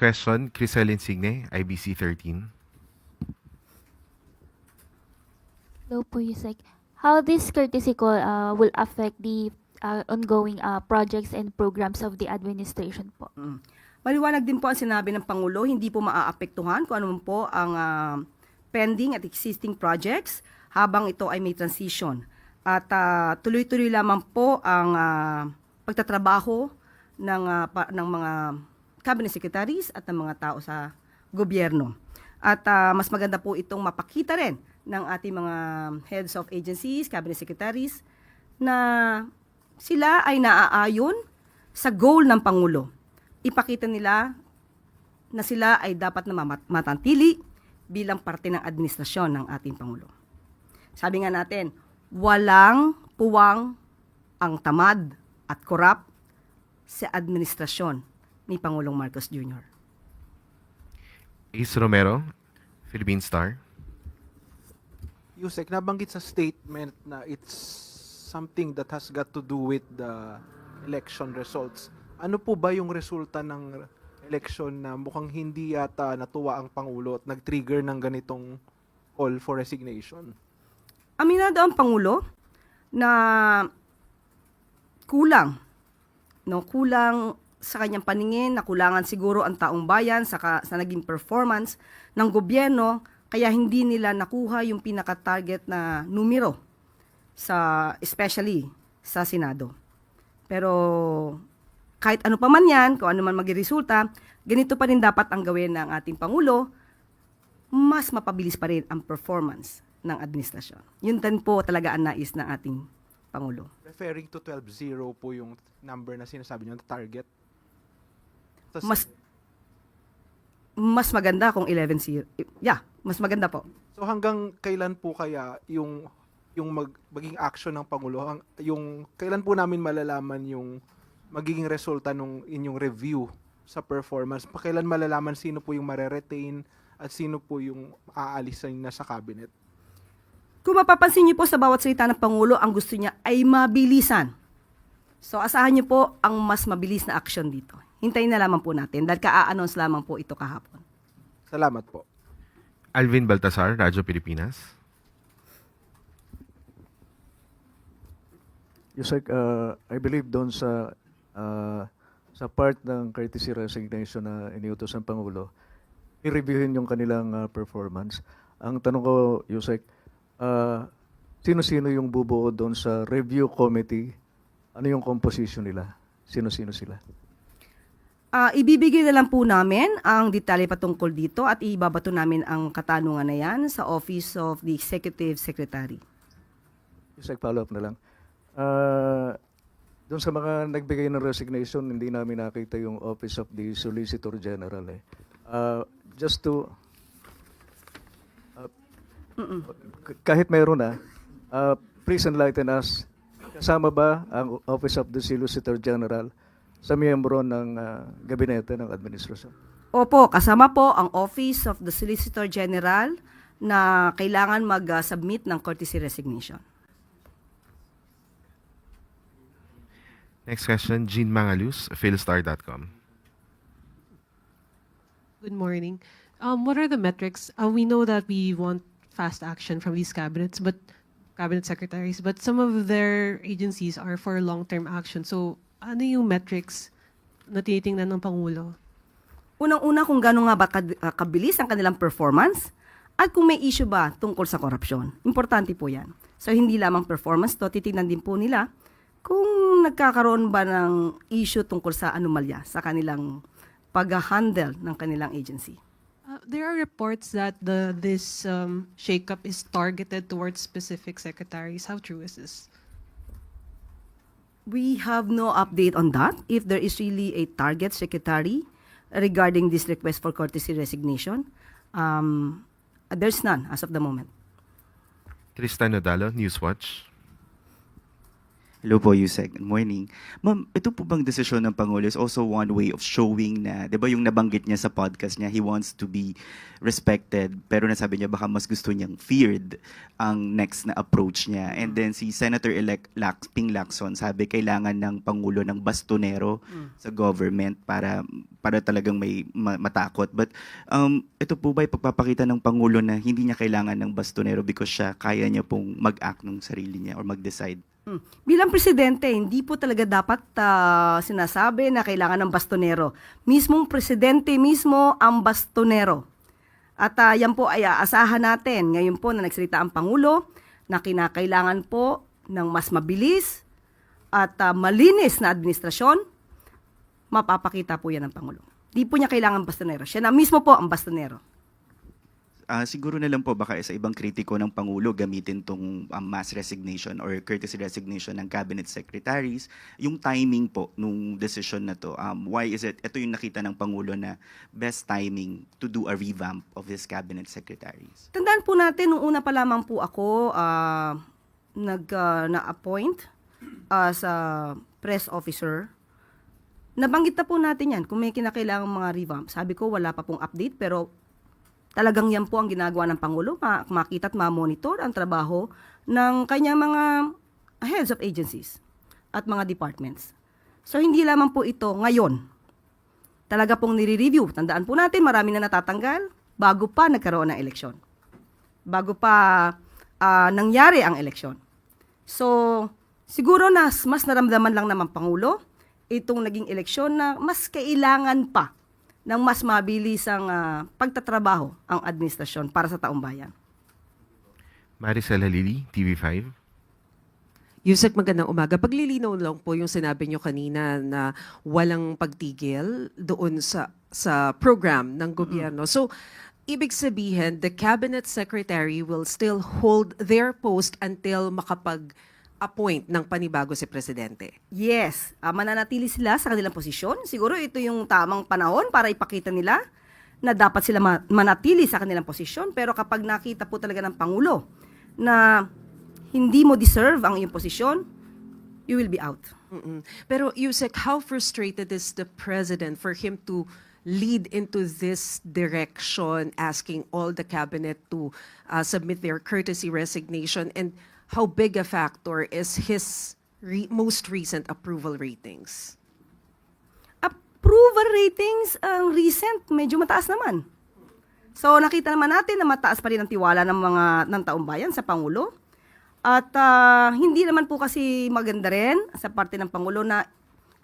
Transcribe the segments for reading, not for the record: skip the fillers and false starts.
question, Crisel Insigne, IBC 13. Hello po, Yusek. How this courtesy call will affect the ongoing projects and programs of the administration po? Maliwanag din po ang sinabi ng Pangulo, hindi po maaapektuhan kung ano po ang pending at existing projects habang ito ay may transition. At tuloy-tuloy lamang po ang pagtatrabaho ng mga cabinet secretaries at ng mga tao sa gobyerno. At mas maganda po itong mapakita rin ng ating mga heads of agencies, cabinet secretaries, na sila ay naaayon sa goal ng Pangulo. Ipakita nila na sila ay dapat na matantili bilang parte ng administrasyon ng ating Pangulo. Sabi nga natin, walang puwang ang tamad at korap sa administrasyon ni Pangulong Marcos Jr. Ace Romero, Philippine Star. Yusek, nabanggit sa statement na it's something that has got to do with the election results. Ano po ba yung resulta ng election na mukhang hindi yata natuwa ang Pangulo at nag-trigger ng ganitong call for resignation? Aminado ang Pangulo na kulang sa kanyang paningin, nakulangan siguro ang taong bayan sa naging performance ng gobyerno, kaya hindi nila nakuha yung pinaka-target na numero especially sa Senado. Pero kahit ano pa man yan, kung ano man magresulta, ganito pa rin dapat ang gawin ng ating Pangulo, mas mapabilis pa rin ang performance ng administrasyon. Yun din po talaga ang nais ng ating Pangulo. Referring to 12-0 po yung number na sinasabi niyo, target? Mas maganda kung 11-0. Yeah, mas maganda po. So hanggang kailan po kaya yung magiging action ng Pangulo? Kailan po namin malalaman yung magiging resulta ng inyong review sa performance? Kailan malalaman sino po yung mare-retain at sino po yung aalisin na sa cabinet? Kung mapapansin niyo po sa bawat salita ng Pangulo, ang gusto niya ay mabilisan. So asahan niyo po ang mas mabilis na action dito. Hintayin na lamang po natin dahil ka-announce lamang po ito kahapon. Salamat po. Alvin Baltasar, Radyo Pilipinas. Yusek, I believe doon sa part ng courtesy resignation na iniutos ng Pangulo, i-reviewin yung kanilang performance. Ang tanong ko, Yusek, sino-sino yung bubuo doon sa review committee? Ano yung composition nila? Sino-sino sila? Ibibigay na lang po namin ang detalye patungkol dito at ibabato namin ang katanungan na yan sa Office of the Executive Secretary. Yusek, follow-up na lang. Doon sa mga nagbigay ng resignation, hindi namin nakita yung Office of the Solicitor General. Just to... kahit mayroon na, please enlighten us. Kasama ba ang Office of the Solicitor General sa miyembro ng gabinete ng administrasyon? Opo, kasama po ang Office of the Solicitor General na kailangan mag-submit ng courtesy resignation. Next question, Jean Mangalus, philstar.com. Good morning. What are the metrics? We know that we want fast action from these cabinet secretaries, but some of their agencies are for long-term action. So, ano yung metrics na tinitingnan ng Pangulo? Unang-una kung gano'n nga ba kabilis ang kanilang performance at kung may issue ba tungkol sa korupsyon. Importante po yan. So, hindi lamang performance to, titignan din po nila kung nagkakaroon ba ng issue tungkol sa anomalya sa kanilang pag-handle ng kanilang agency. There are reports that this shakeup is targeted towards specific secretaries. How true is this? We have no update on that. If there is really a target secretary regarding this request for courtesy resignation, there's none as of the moment. Tristan Nodalo, Newswatch. Hello po, Yusek. Good morning. Ma'am, ito po bang desisyon ng Pangulo is also one way of showing na, di ba yung nabanggit niya sa podcast niya, he wants to be respected, pero nasabi niya baka mas gusto niyang feared ang next na approach niya. And then si Senator-elect Ping Lacson, sabi kailangan ng Pangulo ng bastonero sa government para talagang may matakot. But ito po ba pagpapakita ng Pangulo na hindi niya kailangan ng bastonero because siya kaya niya pong mag-act ng sarili niya or mag-decide? Bilang presidente, hindi po talaga dapat sinasabi na kailangan ng bastonero. Mismong presidente mismo ang bastonero. At yan po ay aasahan natin. Ngayon po na nagsalita ang Pangulo na kinakailangan po ng mas mabilis at malinis na administrasyon, mapapakita po yan ng Pangulo. Di po niya kailangan bastonero. Siya na mismo po ang bastonero. Siguro na lang po baka sa ibang kritiko ng Pangulo gamitin tong mass resignation or courtesy resignation ng cabinet secretaries. Yung timing po nung decision na to, why is it, ito yung nakita ng Pangulo na best timing to do a revamp of his cabinet secretaries? Tandaan po natin, nung una pa lamang po ako na-appoint as a press officer, nabanggit na po natin yan kung may kinakailangang mga revamp. Sabi ko, wala pa pong update, pero talagang yan po ang ginagawa ng Pangulo, makita at ma-monitor ang trabaho ng kanyang mga heads of agencies at mga departments. So hindi lamang po ito ngayon. Talaga pong nire-review. Tandaan po natin, marami na natatanggal bago pa nagkaroon ng eleksyon. Bago pa nangyari ang eleksyon. So siguro mas naramdaman lang naman Pangulo itong naging eleksyon na mas kailangan pa ng mas mabilis ang pagtatrabaho ang administrasyon para sa taong bayan. Maricel Halili, TV5. Yusek, magandang umaga. Paglilinaw lang po yung sinabi nyo kanina na walang pagtigil doon sa program ng gobyerno. So, ibig sabihin, the cabinet secretary will still hold their post until makapag-appoint ng panibago si Presidente. Yes, mananatili sila sa kanilang posisyon. Siguro ito yung tamang panahon para ipakita nila na dapat sila manatili sa kanilang posisyon. Pero kapag nakita po talaga ng Pangulo na hindi mo deserve ang iyong posisyon, you will be out. Pero Yusek, how frustrated is the President for him to lead into this direction, asking all the cabinet to submit their courtesy resignation, and how big a factor is his most recent approval ratings? Approval ratings, ang recent, medyo mataas naman. So nakita naman natin na mataas pa rin ang tiwala ng taong bayan sa Pangulo. At hindi naman po kasi maganda rin sa parte ng Pangulo na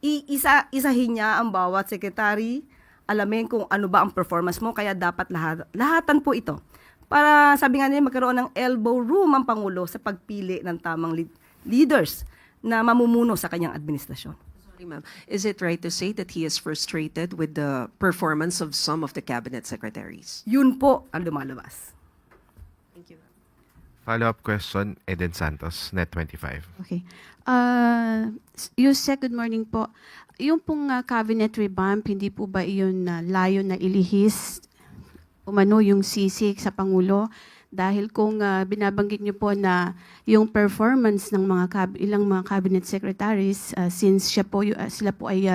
isahin niya ang bawat sekretary, alamin kung ano ba ang performance mo, kaya dapat lahatan po ito. Para sabi nga nila magkaroon ng elbow room ang Pangulo sa pagpili ng tamang leaders na mamumuno sa kanyang administrasyon. Sorry, ma'am. Is it right to say that he is frustrated with the performance of some of the cabinet secretaries? Yun po ang lumalabas. Thank you, ma'am. Follow-up question, Eden Santos, Net25. Okay. Yusek, good morning po. Yung pong cabinet revamp, hindi po ba iyon layo na ilihis umano yung sisig sa Pangulo? Dahil kung binabanggit niyo po na yung performance ng ilang mga cabinet secretaries, since sila po ay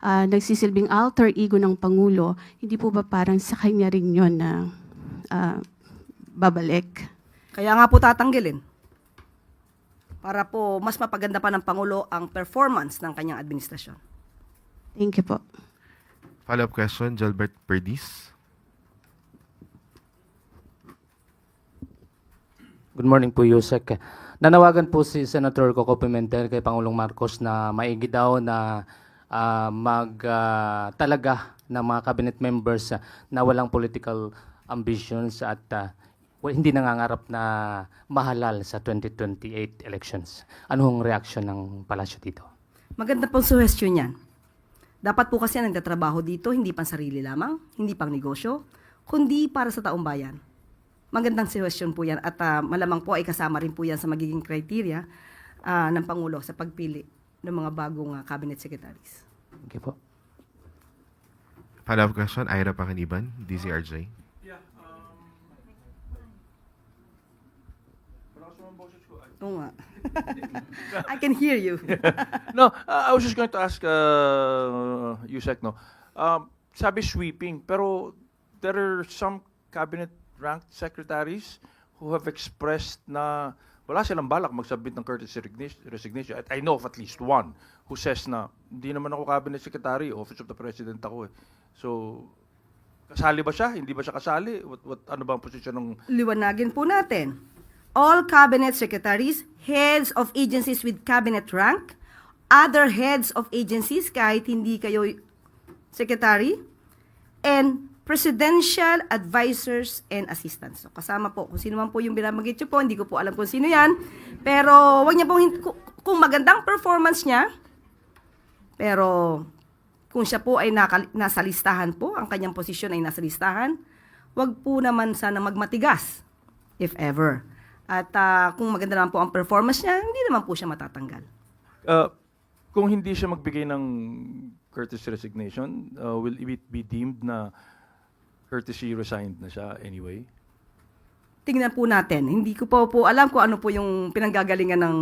nagsisilbing alter ego ng Pangulo, hindi po ba parang sa kanya rin yun na babalik? Kaya nga po tatanggalin. Para po mas mapaganda pa ng Pangulo ang performance ng kanyang administrasyon. Thank you po. Follow-up question, Gilbert Perdis. Good morning po, Yusek. Nanawagan po si Senator Coco Pimentel kay Pangulong Marcos na maigi daw na talaga ng mga cabinet members na walang political ambitions at hindi nangangarap na mahalal sa 2028 elections. Anong reaksyon ng palasyo dito? Maganda pong suhestyon yan. Dapat po kasi ang nagtatrabaho dito, hindi pang sarili lamang, hindi pang negosyo, kundi para sa taong bayan. Magandang suhestyon po yan at malamang po ay kasama rin po yan sa magiging criteria ng Pangulo sa pagpili ng mga bagong cabinet secretaries. Thank you po. Follow-up question, Ira Pakaniban, DZRJ. Oo nga. I can hear you. No, I was just going to ask Yusek, no. Sabi sweeping, pero there are some cabinet ranked secretaries who have expressed na wala silang balak mag-submit ng courtesy resignation. At I know of at least one who says na hindi naman ako cabinet secretary, office of the president ako eh. So, kasali ba siya? Hindi ba siya kasali? Ano ba ang posisyon ng... Liwanagin po natin. All cabinet secretaries, heads of agencies with cabinet rank, other heads of agencies kahit hindi kayo secretary, and presidential advisors and assistants. So, kasama po, kung sino man po yung binabanggit nyo po, hindi ko po alam kung sino yan, pero wag niya po, kung magandang performance niya, pero kung siya po ay nasa listahan po, ang kanyang posisyon ay nasa listahan, wag po naman sana magmatigas, if ever. At kung maganda naman po ang performance niya, hindi naman po siya matatanggal. Kung hindi siya magbigay ng courtesy resignation, will it be deemed na courtesy resigned na siya anyway? Tingnan po natin. Hindi ko po alam kung ano po yung pinanggagalingan ng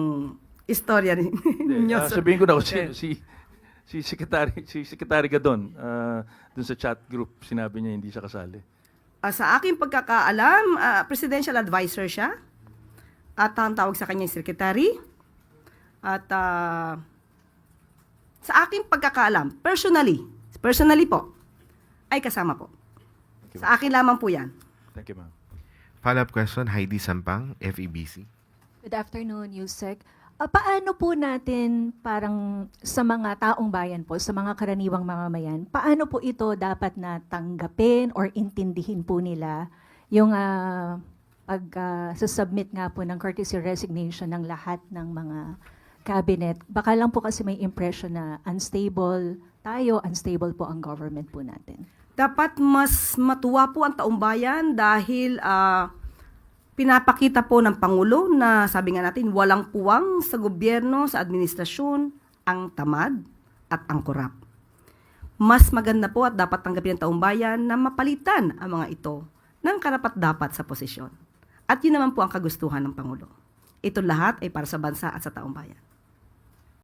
istorya ninyo. Sabihin ko na si Secretary Gadon, dun sa chat group, sinabi niya hindi siya kasali. Sa aking pagkakaalam, presidential advisor siya. At ang tawag sa kanya secretary. At sa aking pagkakaalam, personally po, ay kasama po. Sa akin lamang po yan. Thank you, ma'am. Follow-up question, Heidi Sampang, FEBC. Good afternoon, Yusek. Paano po natin parang sa mga taong bayan po, sa mga karaniwang mamamayan, paano po ito dapat na tanggapin or intindihin po nila yung pag-submit nga po ng courtesy resignation ng lahat ng mga cabinet? Baka lang po kasi may impression na unstable tayo, unstable po ang government po natin. Dapat mas matuwa po ang taong bayan dahil pinapakita po ng Pangulo na sabi nga natin, walang puwang sa gobyerno, sa administrasyon, ang tamad at ang korap. Mas maganda po at dapat tanggapin ng taong bayan na mapalitan ang mga ito ng karapat-dapat sa posisyon. At yun naman po ang kagustuhan ng Pangulo. Ito lahat ay para sa bansa at sa taong bayan.